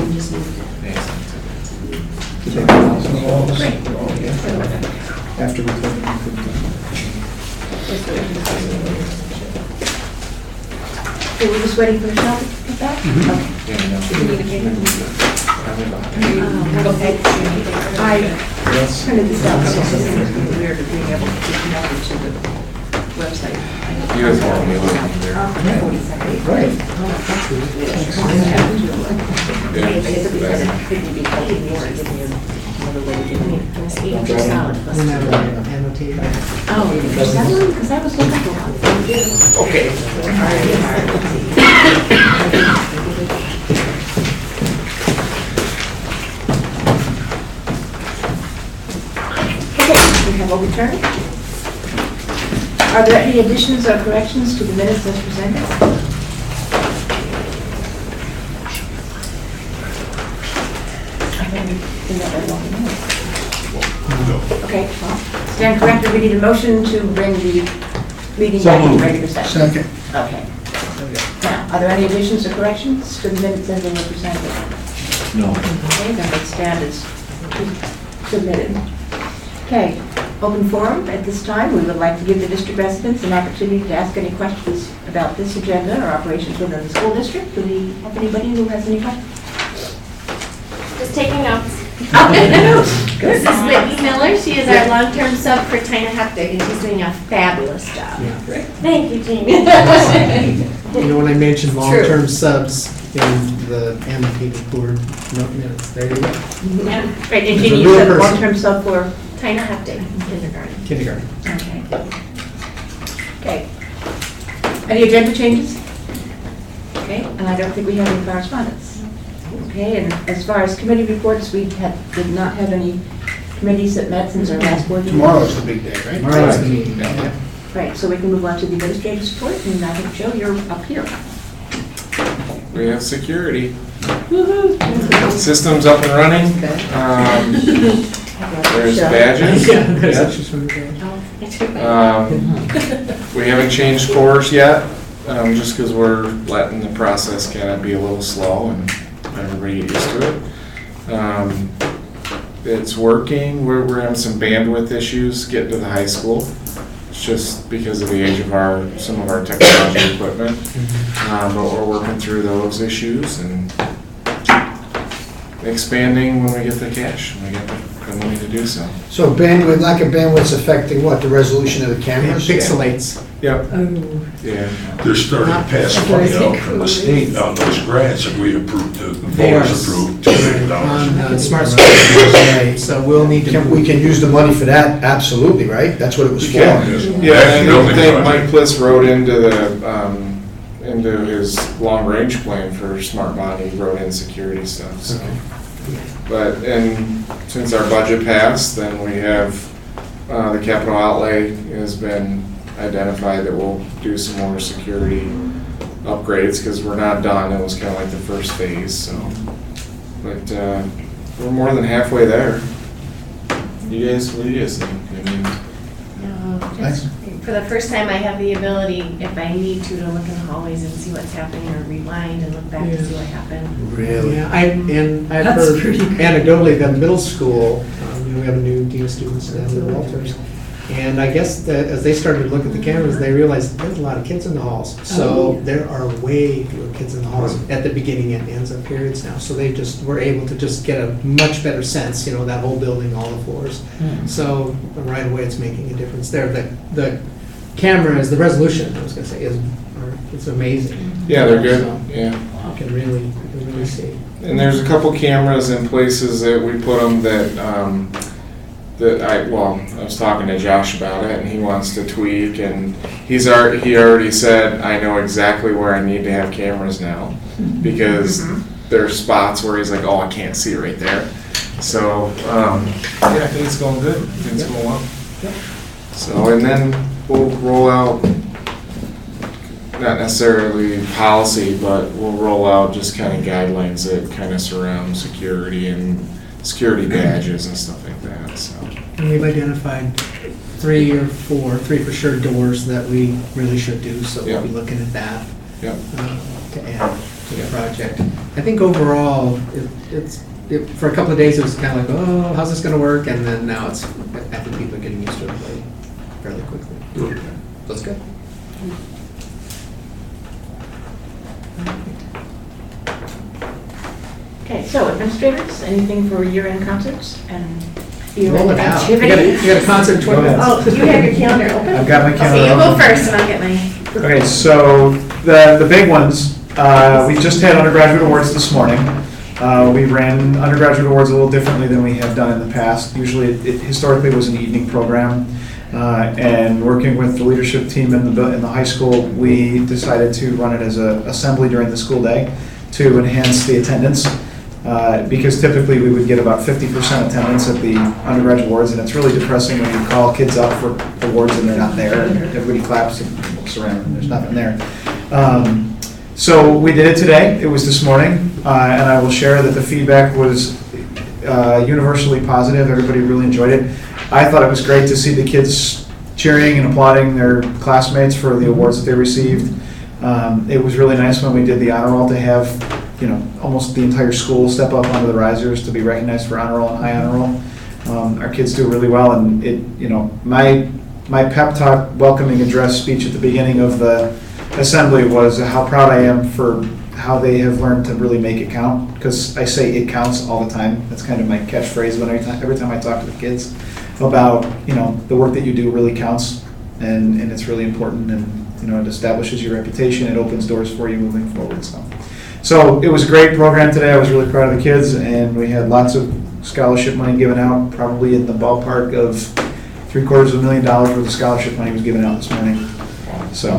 we just need that. After we put Okay, we're just waiting for Michelle to get back? Okay. Do you need a paper? Okay. I printed this out, so it's weird of being able to get connected to the website. You guys want me looking there? Right. Annotated. Oh, is that one? Because I was looking for one. Okay. Okay, we have overturned. Are there any additions or corrections to the minutes as presented? Okay, well, stand corrected, we need a motion to bring the meeting back into regular session. Second. Okay. Now, are there any additions or corrections to the minutes as they were presented? No. Okay, then they stand as submitted. Okay, open forum. At this time, we would like to give the district residents an opportunity to ask any questions about this agenda or operations within the school district. Do we have anybody who has any questions? Just taking notes. Good. This is Whitney Miller. She is our long-term sub for Tina Heptig, and she's doing a fabulous job. Yeah. Thank you, Jamie. You know, when I mentioned long-term subs in the annotated board minutes, there you go. Yeah, Right, and It's a Jeannie, you real said person. long-term sub for, Tina Heptig in kindergarten. Kindergarten. Okay. Any agenda changes? Okay, and I don't think we have any correspondence. Okay, and as far as committee reports, we did not have any committees that met since our last board meeting. Tomorrow's the big day, right? Tomorrow's the meeting. Yeah. Right, so we can move on to the administrative support, and I think, Joe, you're up here. We have security. System's up and running. There's badges. Yeah, there's actually some there. We haven't changed course yet, just because we're letting the process kind of be a little slow and everybody get used to it. It's working. We're having some bandwidth issues getting to the high school. It's just because of the age of some of our technology equipment. But we're working through those issues and expanding when we get the cash, when we get the money to do so. So bandwidth, lack of bandwidth's affecting what, the resolution of the It cameras? pixelates. Yep, Oh. yeah. They're starting to pass money out from the state on those grants that we approved, the They are voters approved, $2 million. on smart schools, so we'll need to. We can use the money for that, absolutely, right? That's what it was for. Yeah, and I think Mike Mike Pliss wrote into his long-range plan for smart body, he wrote in security stuff, so. But, and since our budget passed, then we have, the capital outlay has been identified that we'll do some more security upgrades, because we're not done, it was kind of like the first phase, so. But, we're more than halfway there. You guys, what do you guys think? I mean, No, just for the first time, I have the ability, if I need to look in the hallways and see what's happening, or rewind and look back and see what happened. Really? Yeah, I've That's heard pretty good. anecdotally that middle school, we have a new dean of students down in Walters. And I guess that as they started to look at the cameras, they realized there's a lot of kids in the halls. So there are way fewer kids in the halls at the beginning and ends of periods now. So they just were able to just get a much better sense, that whole building, all the floors. So right away, it's making a difference there. The cameras, the resolution, I was gonna say, it's amazing. yeah, they're good, So yeah. You can really see. And there's a couple cameras in places that we put them I was talking to Josh about it, and he wants to tweak, and he already said, I know exactly where I need to have cameras now, because there's spots where he's like, oh, I can't see it right there. So, yeah, I think it's going good, I think it's going well. So, and then we'll roll out, not necessarily policy, but we'll roll out just kind of guidelines that kind of surround security and security badges and stuff like that, so. And we've identified 3 or 4, 3 for sure doors that we really should do, so we'll be looking at that Yep. to add to the project. I think overall, for a couple of days, it was kind of like, oh, how's this gonna work? And then now I think people are getting used to it fairly quickly. Good. That's good. Okay, so administrators, anything for year-end concerts and Roll year-end it out. activities? You got a concert Go ahead. Oh, you have your calendar open? I've got my calendar. Okay, you go open. first and I'll get mine. Okay, so the big ones, we just had undergraduate awards this morning. We ran undergraduate awards a little differently than we have done in the past. Usually, it historically was an evening program. And working with the leadership team in the high school, we decided to run it as an assembly during the school day to enhance the attendance. Because typically we would get about 50% attendance at the undergraduate awards, and it's really depressing when you call kids up for awards and they're not there, and everybody claps and looks around and there's nothing there. So we did it today, it was this morning, and I will share that the feedback was universally positive, everybody really enjoyed it. I thought it was great to see the kids cheering and applauding their classmates for the awards that they received. It was really nice when we did the honor roll to have, almost the entire school step up onto the risers to be recognized for honor roll and high honor roll. Our kids do really well, and my pep talk welcoming address speech at the beginning of the assembly was how proud I am for how they have learned to really make it count, because I say it counts all the time. That's kind of my catchphrase every time I talk to the kids about, the work that you do really counts, and it's really important, and it establishes your reputation, it opens doors for you moving forward. So it was a great program today. I was really proud of the kids, and we had lots of scholarship money given out, probably in the ballpark of $750,000 worth of scholarship money was given out this morning. So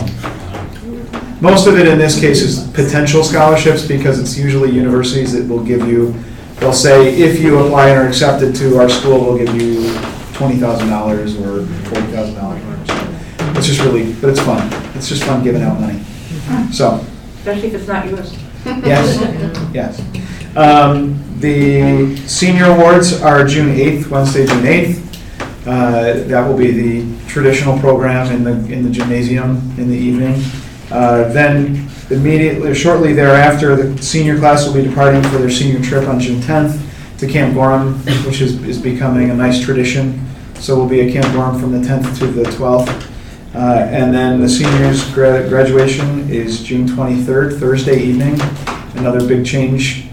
most of it in this case is potential scholarships, because it's usually universities that will give you, they'll say, if you apply and are accepted to our school, we'll give you $20,000 or $40,000. So it's just really, but it's fun. It's just fun giving out money. So. Especially if it's not yours. Yes. The senior awards are June 8th, Wednesday, June 8th. That will be the traditional program in the gymnasium in the evening. Then immediately, shortly thereafter, the senior class will be departing for their senior trip on June 10th to Camp Gorham, which is becoming a nice tradition. So we'll be at Camp Gorham from the 10th to the 12th. And then the seniors' graduation is June 23rd, Thursday evening. Another big change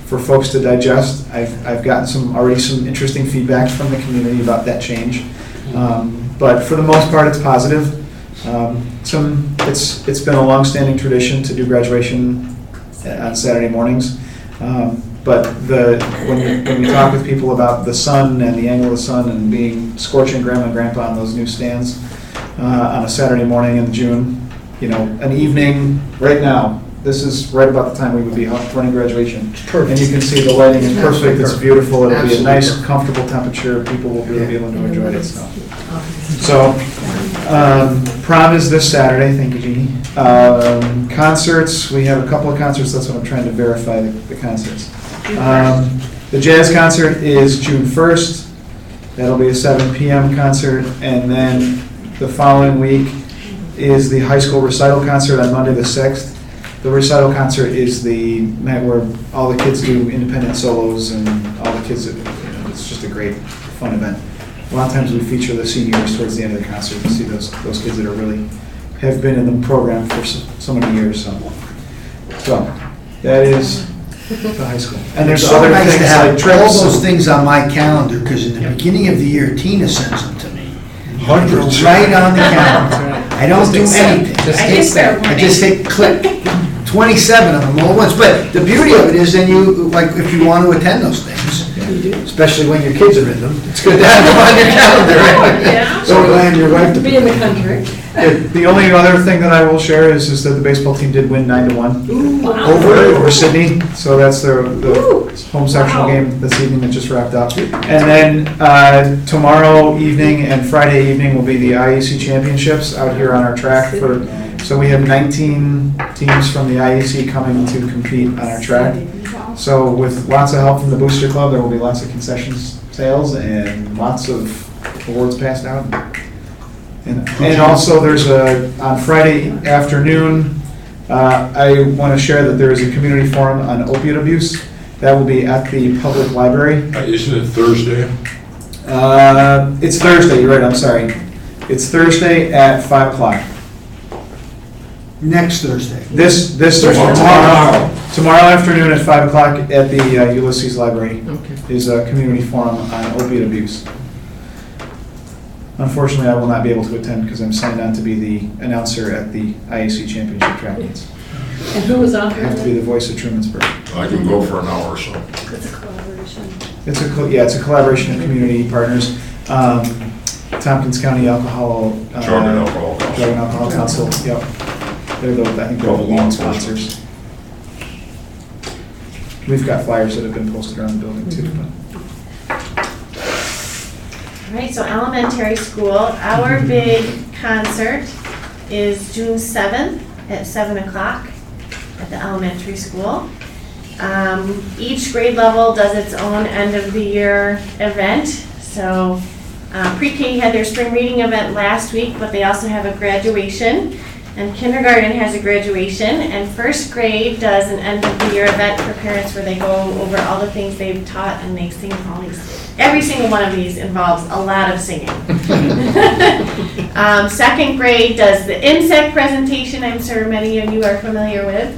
for folks to digest. I've gotten already some interesting feedback from the community about that change. But for the most part, it's positive. It's been a long-standing tradition to do graduation on Saturday mornings. But when we talk with people about the sun and the angle of the sun and being scorching grandma and grandpa on those new stands on a Saturday morning in June, an evening right now, this is right about the time we would be running graduation. Perfect. And you can see the lighting is perfect, it's beautiful, it'll be a nice, Absolutely. comfortable temperature, people will really be able to enjoy it. So, prom is this Saturday, thank you, Jeannie. Concerts, we have a couple of concerts, that's what I'm trying to verify, the concerts. The jazz concert is June 1st, that'll be a 7 p.m. concert, and then the following week is the high school recital concert on Monday the 6th. The recital concert is the night where all the kids do independent solos, and all the kids, it's just a great, fun event. A lot of times we feature the seniors towards the end of the concert to see those kids that are really have been in the program for so many years. So that is the high school. And there's It's so other nice things to have like all trips. those things on my calendar, because in the beginning of the year, Tina sends them to me. Hundreds. Right on the calendar. I don't do anything. I just start I just hit click. 27 of them all at once. But the beauty of it is then you, like, if you want to attend those things, especially when your kids are in them, it's good to have them on your calendar. Right? Yeah. So glad your wife to Be in the country. The only other thing that I will share is that the baseball team did win 9-1 over Sydney. So that's the home sectional game this evening that just wrapped up. And then tomorrow evening and Friday evening will be the IEC championships out here on our track. So we have 19 teams from the IEC coming to compete on our track. So with lots of help from the Booster Club, there will be lots of concessions sales and lots of awards passed out. And also there's on Friday afternoon, I want to share that there is a community forum on opiate abuse. That will be at the public library. Isn't it Thursday? It's Thursday, you're right, I'm sorry. It's Thursday at 5 o'clock. Next Thursday. This Thursday, tomorrow afternoon at 5 o'clock at the Ulysses Library Okay. is a community forum on opiate abuse. Unfortunately, I will not be able to attend because I'm signed on to be the announcer at the IAC Championship track meets. And who was on I have to be the voice of Trumansburg. I can go for an hour or so. It's a collaboration. It's a collaboration of community partners. Tompkins County Alcohol. Drug and Alcohol Council. Drug and Alcohol Council, yep. They're the, I think they're the Couple law lead enforcement. sponsors. We've got flyers that have been posted around the building too, but. All right, so elementary school, our big concert is June 7th at 7 o'clock at the elementary school. Each grade level does its own end of the year event. So pre-K had their spring reading event last week, but they also have a graduation. And kindergarten has a graduation, and first grade does an end of the year event for parents where they go over all the things they've taught and they sing all these. Every single one of these involves a lot of singing. Second grade does the insect presentation, I'm sure many of you are familiar with.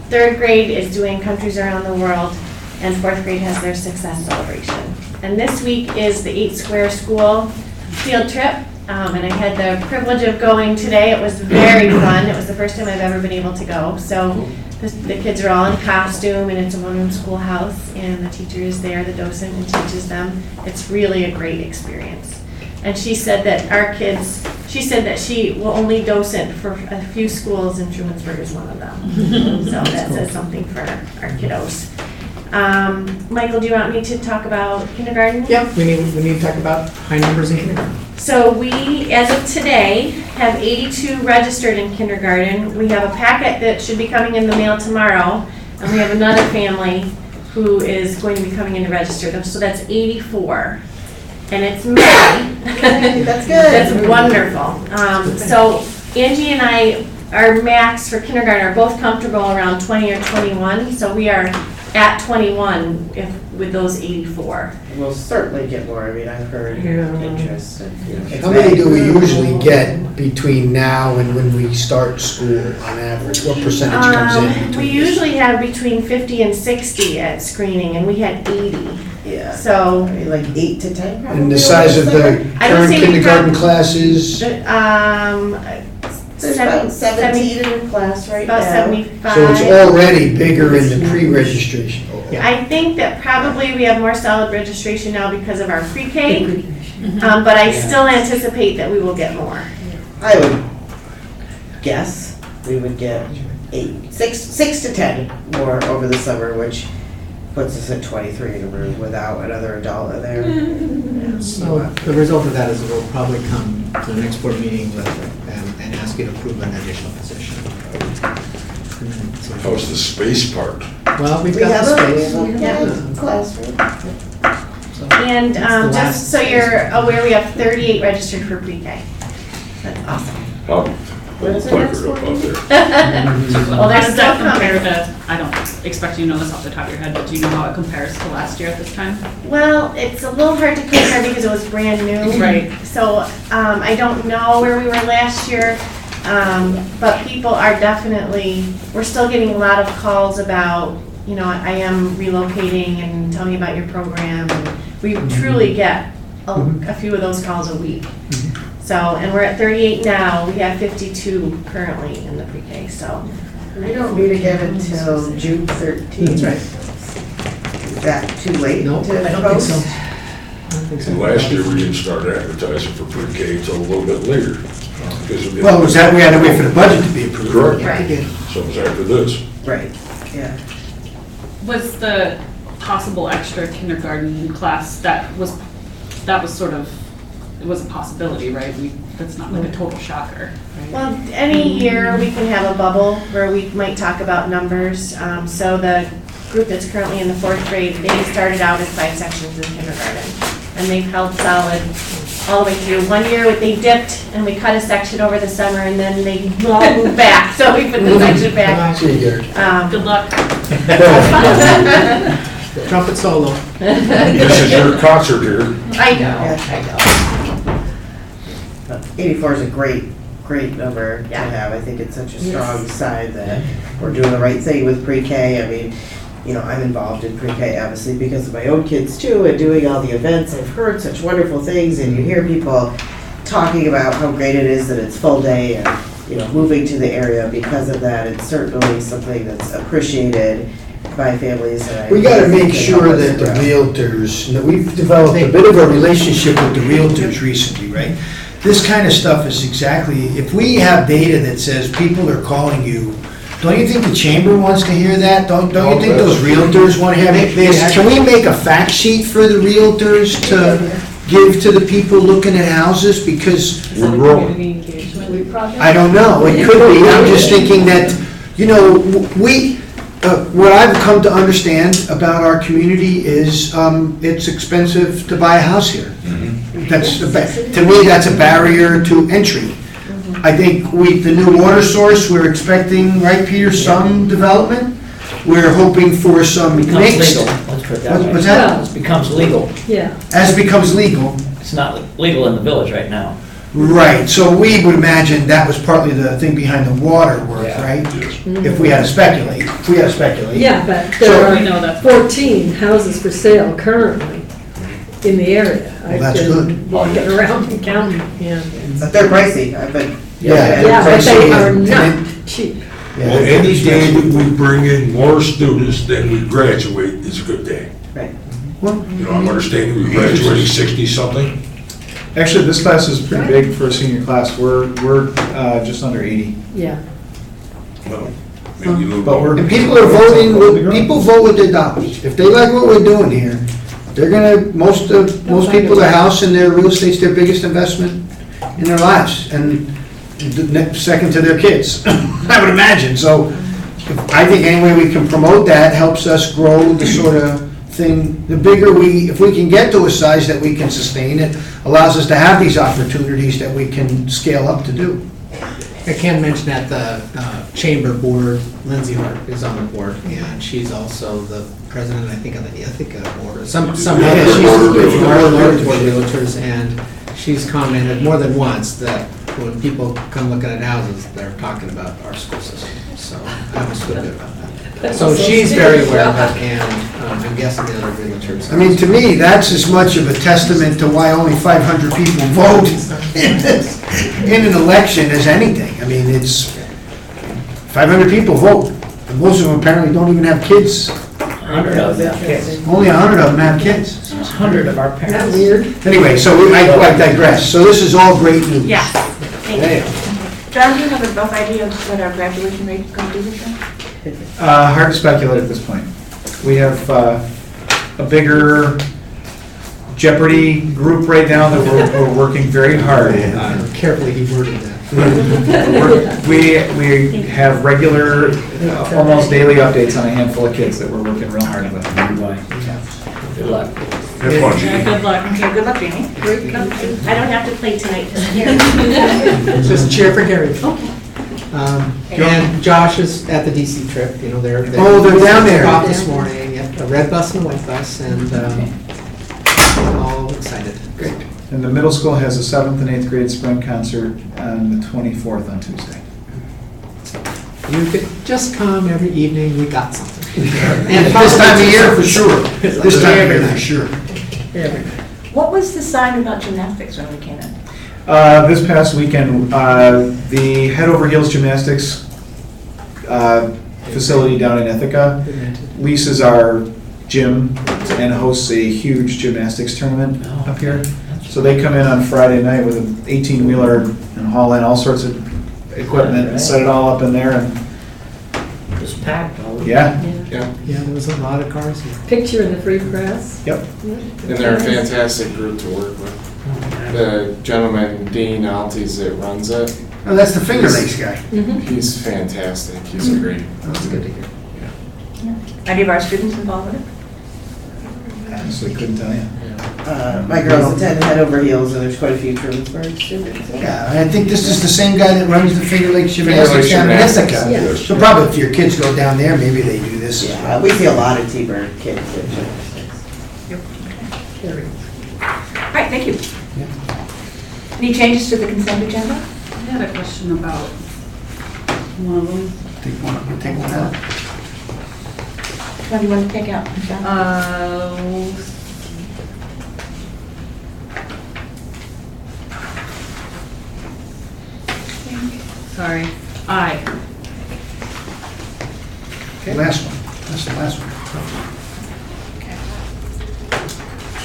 Third grade is doing countries around the world, and fourth grade has their success celebration. And this week is the 8 Square School field trip. And I had the privilege of going today. It was very fun. It was the first time I've ever been able to go. So the kids are all in costume, and it's a one-room schoolhouse, and the teacher is there, the docent, and teaches them. It's really a great experience. And she said that she said that she will only docent for a few schools, and Trumansburg is one of them. So that says something for our kiddos. Michael, do you want me to talk about kindergarten? Yep, we need to talk about high numbers in kindergarten. So we, as of today, have 82 registered in kindergarten. We have a packet that should be coming in the mail tomorrow, and we have another family who is going to be coming in to register them. So that's 84. And it's May. That's good. That's wonderful. So Angie and I, our max for kindergarten are both comfortable around 20 or 21. So we are at 21 with those 84. We'll certainly get more. I mean, I've heard interest. How many do we usually get between now and when we start school on average? What percentage comes in between? We usually have between 50 and 60 at screening, and we had 80. Yeah. So, I mean, like 8 to 10 probably. And the size of the I would current say we kindergarten prob- classes? There's about 17 in class right about now. 75. So it's already bigger in the pre-registration. I think that probably we have more solid registration now because of our pre-K, but I still anticipate that we will get more. I would guess we would get 6 to 10 more over the summer, which puts us at 23 in a room without another adult in there. So the result of that is we'll probably come to the next board meeting and ask you to approve an additional position. How's the space part? Well, we've We got have the a space. classroom. And That's the just last so you're aware, we have 38 registered for pre-K. That's awesome. How, When's the placard next up one? out there. Well, How they're does still that compare coming. to, I don't expect you to know this off the top of your head, but do you know how it compares to last year at this time? Well, it's a little hard to compare because it was brand new. Right. So I don't know where we were last year, but people are definitely, we're still getting a lot of calls about, you know, I am relocating and tell me about your program. And we truly get a few of those calls a week. So, and we're at 38 now. We have 52 currently in the pre-K, so. We don't meet again until June 13th. That's right. Is that too late No, to I don't think so. post? I don't think so. And last year, we didn't start advertising for pre-K until a little bit later. Because of the- Well, was that, we had to wait for the budget to be approved? Correct. Right. So it was after this. Right, yeah. Was the possible extra kindergarten class, that was sort of, it was a possibility, right? That's not like a total shocker, right? Well, any year we can have a bubble where we might talk about numbers. So the group that's currently in the 4th grade, they started out as 5 sections in kindergarten. And they've held solid all the way through. One year they dipped and we cut a section over the summer and then they all moved back, so we put the section back. See you, Gary. Good luck. Trumpet solo. This is your concert here. I know. 84 is a great number to Yeah. have. I think it's such a strong sign that we're doing the right thing with pre-K. I mean, you know, I'm involved in pre-K obviously because of my own kids too, and doing all the events. I've heard such wonderful things, and you hear people talking about how great it is that it's full day and, you know, moving to the area because of that. It's certainly something that's appreciated by families. And I We gotta think make can sure help us that the grow. realtors, we've developed a bit of a relationship with the realtors recently, right? This kind of stuff is exactly, if we have data that says people are calling you, don't you think the chamber wants to hear that? Don't you think those realtors want to have it? Can we make a fact sheet for the realtors to give to the people looking at houses? Because We're growing. I don't know, it could be, I'm just thinking that, you know, what I've come to understand about our community is, it's expensive to buy a house here. That's, to me, that's a barrier to entry. I think the new water source, we're expecting, right, Peter, some development? We're hoping for some Becomes mixed. legal, let's put it that way. What's that? It becomes legal. Yeah. As becomes legal. It's not legal in the village right now. Right, so we would imagine that was partly the thing behind the water work, Yeah. right? If we had to speculate, Yeah, but So- there We know are that. 14 houses for sale currently in the area. Well, that's I've good. been walking around and counting, yeah. But they're pricey. I've been. Yeah. Yeah, but they pricey are and not then- cheap. Yeah, Well, any day that we bring in more students than we graduate is a good day. Right. Well, You know, I'm understanding we graduating 60-something. Actually, this class is pretty big for a senior class. We're just under 80. Yeah. Well, maybe a little But we're- more. And people are voting, people vote with their dollars. If they like what we're doing here, they're gonna, most people, their house and their real estate's their biggest investment in their lives, and second to their kids, I would imagine. So I think any way we can promote that helps us grow the sort of thing. The bigger if we can get to a size that we can sustain, it allows us to have these opportunities that we can scale up to do. I can mention at the chamber board, Lindsay Hart is on the board, and she's also the president, I think, of the Ithaca board, or some, she's one of the board realtors, and she's commented more than once that when people come looking at houses, they're talking about our school system, so I almost feel good about that. So she's very aware of it, and I'm guessing the other realtors. I mean, to me, that's as much of a testament to why only 500 people vote in an election as anything. I mean, it's 500 people vote, and most of them apparently don't even have kids. 100 of them have kids. Only 100 of them have kids. 100 of our Isn't that parents. weird? Anyway, so I digress. So this is all great news. Yeah. Thank you. Yeah. John, do you have a rough idea of what our graduation rate is going to be this year? Hard to speculate at this point. We have a bigger Jeopardy group right now that we're working very hard. Carefully he worded that. We have regular, almost daily updates on a handful of kids that we're working real hard with. Good luck. Have fun, Jeannie. Good luck. Okay, good luck, Jamie. I don't have to play tonight. Just cheer for Gary. And Josh is at the DC trip, you know, they're. Oh, they're down there. Off this morning, yeah, a red bus and a white bus, and all excited. Great. And the middle school has a 7th and 8th grade spring concert on the 24th on Tuesday. You could just come every evening, we got something. And this time of year, for sure. This time of year, for sure. What was the sign about gymnastics when we came in? This past weekend, the Head Over Heels Gymnastics facility down in Ithaca leases our gym and hosts a huge gymnastics tournament up here. So they come in on Friday night with an 18-wheeler and haul in all sorts of equipment and set it all up in there, and Just packed all week. yeah, Yeah, Yeah, there was a lot of cars here. Picture in the free press. yep. and they're a fantastic group to work with. The gentleman, Dean Alties, that runs it, Oh, that's the Finger Lakes guy. he's fantastic. He's a great. That's good to hear. Any of our students involved with it? Honestly, couldn't tell you. My girls attend Head Over Heels, and there's quite a few Trumansburg students. Yeah, and I think this is the same guy that runs the Finger Lakes Gymnastics down in Gymnastics. Ithaca. Yeah. So probably if your kids go down there, maybe they do this as Yeah, well. we see a lot of T-Bird kids at gymnastics. All right, thank you. Any changes to the consent agenda? I had a question about one of them. Take one out. What do you want to take out, Michelle? Sorry, I. Last one, that's the last one.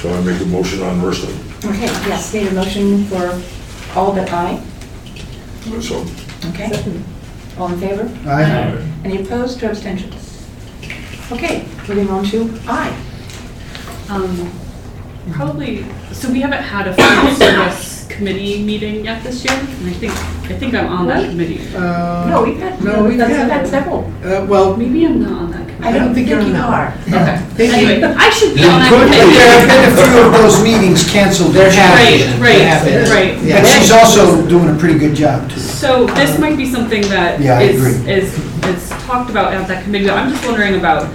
So I make a motion on the rest of them. Okay, yes, need a motion for all but I. So, Okay. All in favor? Aye. Any opposed or abstentions? Okay, moving on to I. Probably, so we haven't had a food service committee meeting yet this year, and I think I'm on that committee. No, we've had, No, we've had several. Well, Maybe I'm not on that committee. I don't think you are. Okay, anyway, I should be on that There have committee. been a few of those meetings canceled. there have Right, been. right, There have been. right. Yeah. And she's also doing a pretty good job too. So this might be something that Yeah, I is agree. talked about at that committee, but I'm just wondering about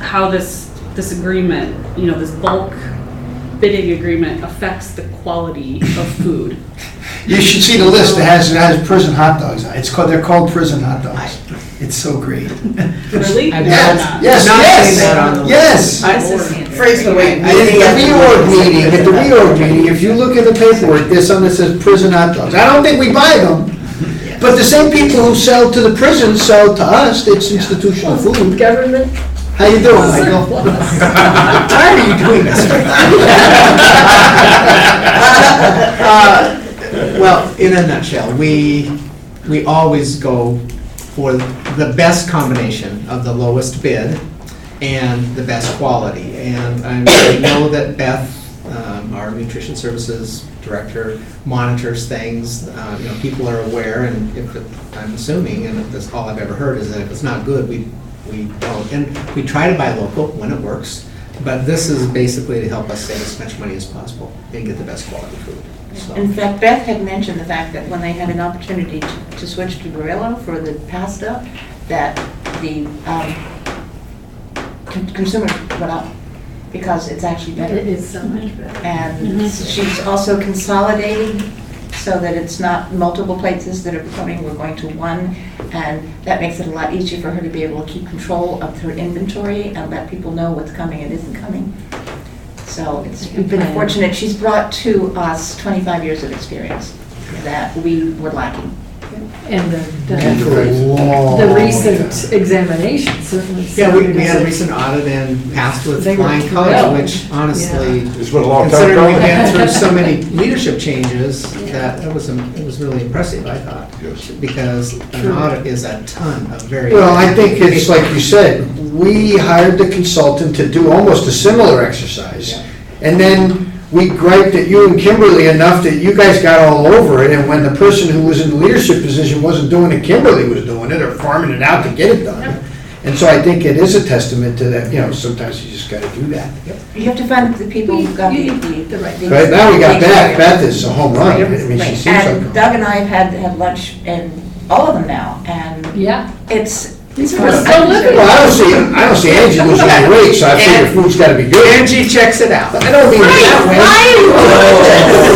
how this agreement, this bulk bidding agreement affects the quality of food. You should see the list, it has prison hot dogs on it. They're called prison hot dogs. It's so great. Really? I've Yes, not- yes, not yes, seen that on the yes. Phrase the way. At the reorg meeting, if you look at the paperwork, there's something that says prison hot dogs. I don't think we buy them, but the same people who sell to the prisons sell to us, it's institutional food. Government. How you doing, Michael? I'm tired of you doing this. Well, in a nutshell, we always go for the best combination of the lowest bid and the best quality. And I know that Beth, our nutrition services director, monitors things. People are aware, and I'm assuming, and that's all I've ever heard, is that if it's not good, we don't. And we try to buy local when it works, but this is basically to help us save as much money as possible and get the best quality food. So- In fact, Beth had mentioned the fact that when they had an opportunity to switch to Barilla for the pasta, that the consumer went up because it's actually better. It is so much better. And she's also consolidating so that it's not multiple places that are coming, we're going to one. And that makes it a lot easier for her to be able to keep control of her inventory and let people know what's coming and isn't coming. So we've been fortunate. She's brought to us 25 years of experience that we were lacking. And And for a long the recent examination certainly. Yeah, we had a recent audit and passed with They were flying thrilled. colors, which honestly, it's been a long time considering we've coming. been through so many leadership changes, that it was really impressive, I thought. Yes. Because an audit is a ton of very. Well, I think it's like you said, we hired the consultant to do almost a similar exercise. Yeah. And then we griped at you and Kimberly enough that you guys got all over it, and when the person who was in the leadership position wasn't doing it, Kimberly was doing it, or farming it out to get it done. And so I think it is a testament to that, sometimes you just gotta do that. You have to find the people who've got the right. Right, now we got Beth, Beth is a home run, I mean, she Right. seems And like. Doug and I have had lunch in all of them now, and Yeah. it's. These are fun. so living. Well, I don't see Angie losing any weight, so I figure food's gotta be good. Angie checks it out. I don't mean it that way.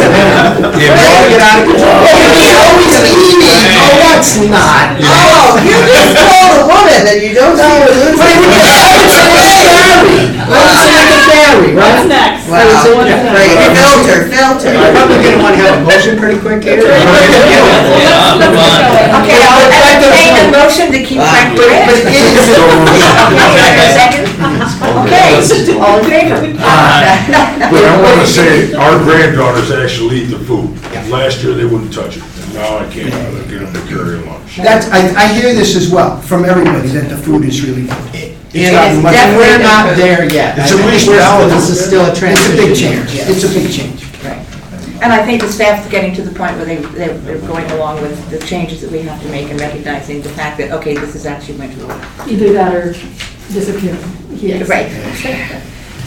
Get out of control. Angie always eating, oh, that's not. Oh, you just told a woman that you don't see her losing. Right? What's next? Wow, great, filter. I'm probably gonna want to have a motion pretty quick here. Okay, I'll entertain a motion to keep track of it. Second? Okay, all in favor? But I want to say, our granddaughters actually eat the food. Last year, they wouldn't touch it, and now I can't, get them to carry a lunch. That's, I hear this as well, from everybody, that the food is really good. And we're not there yet. It's at least This is still a It's transition. a big change, Yes. it's a big change. Right. And I think the staff's getting to the point where they're going along with the changes that we have to make and recognizing the fact that, okay, this is actually going to work. Either that or disappear. Yes. Right.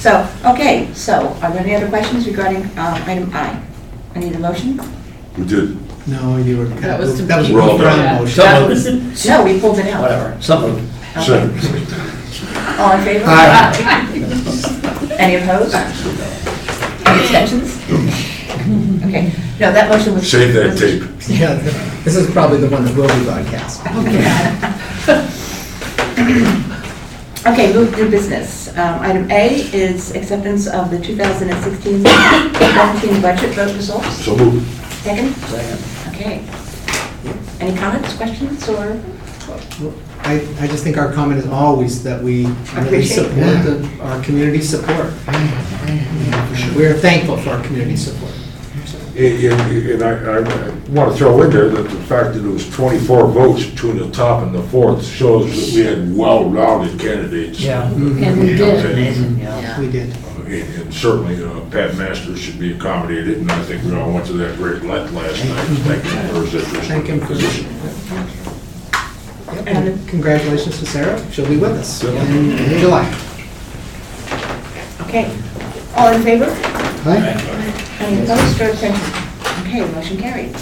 So, okay, so are there any other questions regarding item I? I need a motion? We did. No, you were kind That of, was to that was keep- We're all withdrawn done. motion. Some of No, we pulled it out. whatever, some of Okay. Second. All in favor? Aye. Any opposed? Any abstentions? Okay, no, that motion was. Save that tape. Yeah, this is probably the one that will be broadcast. Okay, move to business. Item A is acceptance of the 2016-17 budget vote results. So moved. Second? Second. Okay. Any comments, questions, or? I just think our comment is always that we really Appreciate support our community support. We're thankful for our community support. And I want to throw in there that the fact that it was 24 votes between the top and the fourth shows that we had well-rounded candidates. Yeah. And we did. Yeah. We did. And certainly Pat Masters should be accommodated, and I think we all went to that great Lent last night. Thank him for his interest Thank in him the for position. And congratulations to Sarah. She'll be with us Yeah. in July. Okay. All in favor? Aye. Any opposed or abstentions? Okay, motion carried.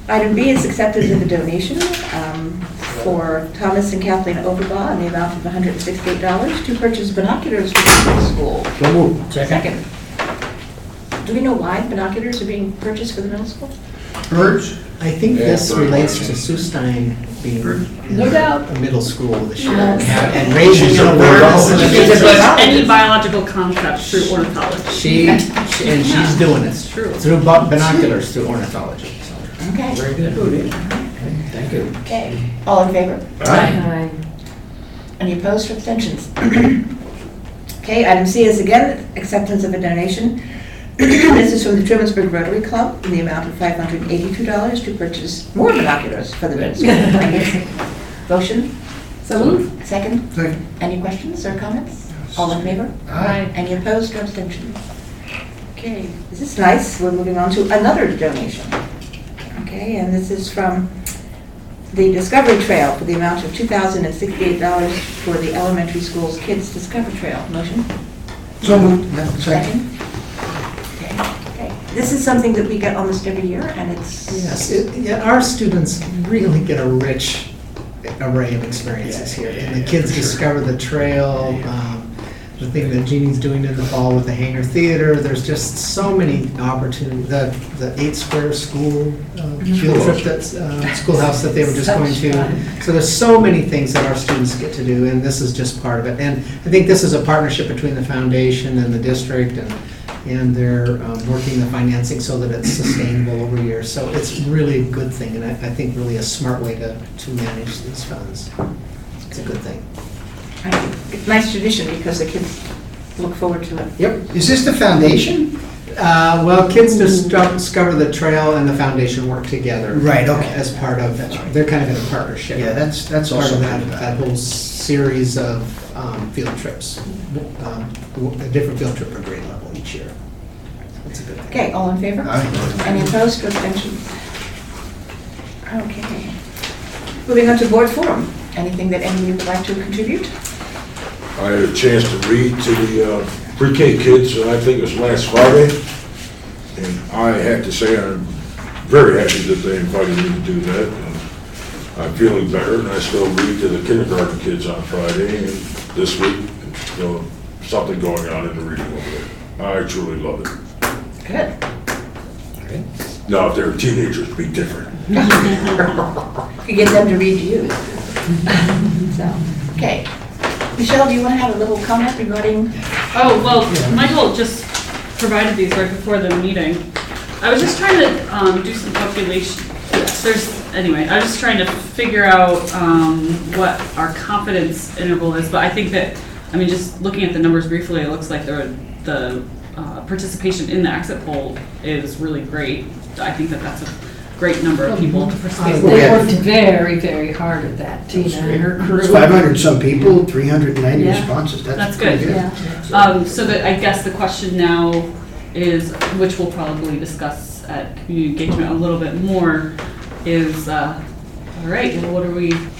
Item B is acceptance of a donation for Thomas and Kathleen Overbaugh in the amount of $168 to purchase binoculars for the middle school. So moved. Second. Do we know why binoculars are being purchased for the middle school? Birds? I think Yeah, this very relates much. to Sue Stein being No doubt. a middle school this year. Yes. And raising She's an a awareness. biologist. and She's a biologist. Any biological concept through ornithology. And she's doing it True. through binoculars, through ornithology. so. Okay. Very good. Thank you. Okay. All in favor? Aye. Any opposed or abstentions? Okay, item C is again acceptance of a donation. This is from the Trumansburg Rotary Club in the amount of $582 to purchase more binoculars for the middle school. Motion? So move. Second? Second. Any questions or comments? All in favor? Aye. Any opposed or abstentions? Okay, this is nice. We're moving on to another donation. Okay, and this is from the Discovery Trail for the amount of $2,068 for the elementary school's Kids Discovery Trail. Motion? So moved. Second. Okay, okay. This is something that we get almost every year, and it's... Yes, yeah, our students really get a rich array of experiences here. And the kids discover the trail, the thing that Jeannie's doing in the fall with the Hanger Theater. There's just so many opportunities. The 8 Square School field trip, that's schoolhouse that they were just going to. So there's so many things that our students get to do, and this is just part of it. And I think this is a partnership between the foundation and the district, and they're working the financing so that it's sustainable over years. So it's really a good thing, and I think really a smart way to manage these funds. It's a good thing. It's a nice tradition because the kids look forward to it. Yep. Is this the foundation? Well, Kids Discover the Trail and the foundation work together. Right, okay. As part of, That's right. they're kind of in a partnership. Yeah, that's Part also of good. that whole series of field trips. A different field trip per grade level each year. It's a good thing. Okay, all in favor? Aye. Any opposed or abstentions? Okay. Moving on to board forum. Anything that any of you would like to contribute? I had a chance to read to the pre-K kids, I think it was last Friday, and I have to say I'm very happy that they invited me to do that. And I'm feeling better, and I still read to the kindergarten kids on Friday and this week. And, something going on in the reading over there. I truly love it. Good. Now, if they're teenagers, it'd be different. You get them to read to you. So, okay. Michelle, do you want to have a little comment regarding? Oh, well, Michael just provided these right before the meeting. I was just trying to do some calculation. Anyway, I was just trying to figure out what our confidence interval is, but I think that, just looking at the numbers briefly, it looks like the participation in the exit poll is really great. I think that that's a great number of people to participate. They worked very, very hard at that, Tina and her crew. It's 500 some people, 390 Yeah. responses. That's pretty good. Yeah. So that I guess the question now is, which we'll probably discuss at community engagement a little bit more, is all right. Well,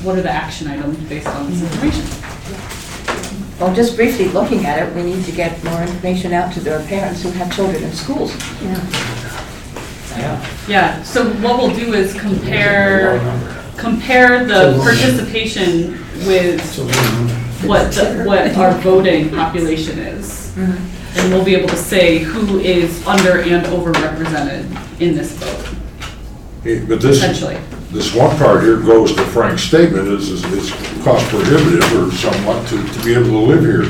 what are the action items based on this information? Well, just briefly looking at it, we need to get more information out to their parents who have children in schools. Yeah, so what we'll do is compare the participation with what our voting population is. And we'll be able to say who is under and overrepresented in this vote, But this, essentially. this one part here goes to Frank's statement, is it's cost prohibitive or somewhat to be able to live here.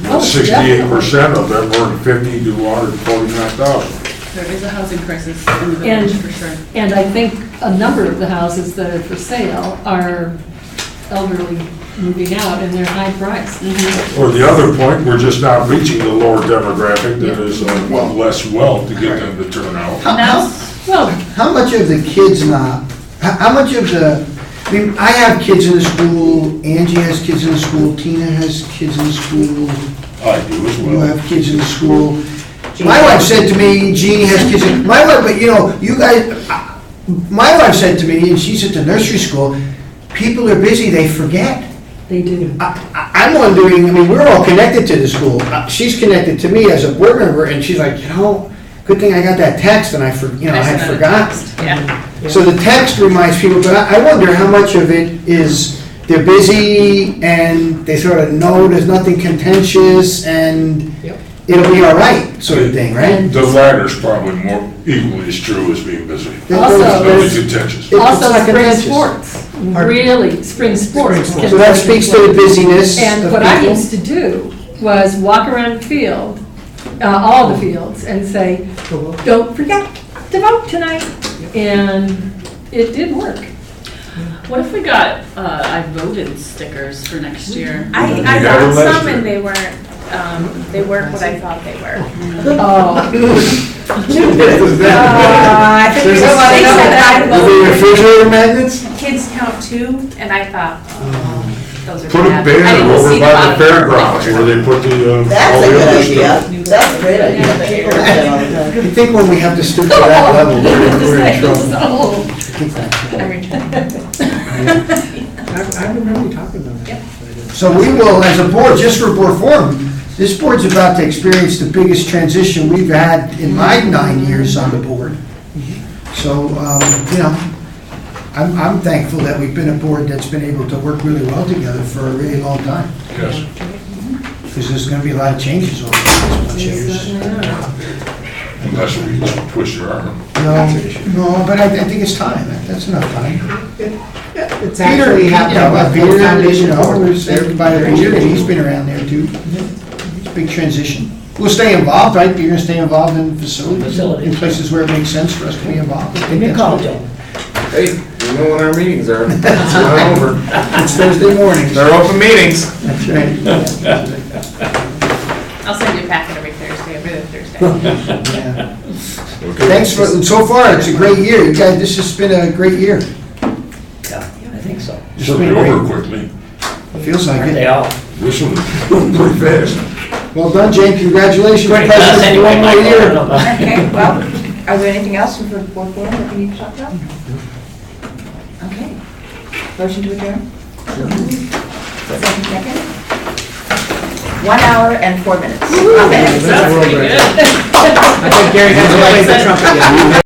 Oh, 68% of them were 50 to 149,000. There is a housing crisis in the And- village, for sure. And I think a number of the houses that are for sale are elderly moving out and they're high priced. Or the other point, we're just not reaching the lower demographic that is less wealth to get them to turn out. Well, How much of the kids not, how much of the, I mean, I have kids in the school, Angie has kids in the school, Tina has kids in the school, I do as you well. have kids in the school. My wife said to me, Jeannie has kids in, my wife, but you know, you guys, my wife said to me, and she's at the nursery school, people are busy, they forget. they do. I'm wondering, I mean, we're all connected to the school. She's connected to me as a board member, and she's like, you know, good thing I got that text, and I had forgotten. Yeah. So the text reminds people, but I wonder how much of it is they're busy and they sort of know there's nothing contentious and Yep. it'll be all right, sort of thing, right? The latter's probably more equally as true as being busy. Also, It's there's- really contentious. It's Also, not spring contentious. sports, really, spring sports. sports. can So that take speaks to the place. busyness And of what I people. used to do was walk around the field, all the fields, and say, don't forget to vote tonight. And it did work. What if we got, I voted stickers for next year? I You got got it last some year. and they weren't what I thought they were. Oh, I think There's we a- want to know that. Are they refrigerator magnets? Kids count too, and I thought, oh, those are Put a bad. I banner didn't over see by bottom the part. fairgrounds where they put the, That's all a the good other idea. stuff. That's a great idea. People do that all the time. I think when we have to stoop to that level, we're in trouble. so- I remember you talking about that. So we will, as a board, just for board forum, this board's about to experience the biggest transition we've had in my 9 years on the board. So, you know, I'm thankful that we've been a board that's been able to work really well together for a really long time. Yes. Because there's gonna be a lot of changes over the next bunch of years. Unless we just twist your arm. No, but I think it's time. That's enough time. It's actually Peter, happening. Peter, you Foundation know, board. was everybody, Peter, and he's been around there too. It's a big transition. We'll stay involved, right? You're gonna stay involved in facilities, in places where it makes sense for us to be involved. Give me a call, Joe. Hey, you know when our meetings are. It's not over. It's Thursday mornings. They're open meetings. That's right. I'll send you a packet every Thursday. Yeah. Okay. Thanks for, so far, it's a great year. You guys, this has been a great year. Yeah, I think so. It's Took been it over great. quickly. Feels like They it. all. This one was pretty fast. Well done, Jane. Congratulations. Pretty fast President, anyway, one more Michael. I year. don't know. Okay, well, are there anything else from the board forum that we need to talk about? Okay. Motion to adjourn? Second? 1 hour and 4 minutes. Okay. That's pretty good. I think Gary has to play the trumpet.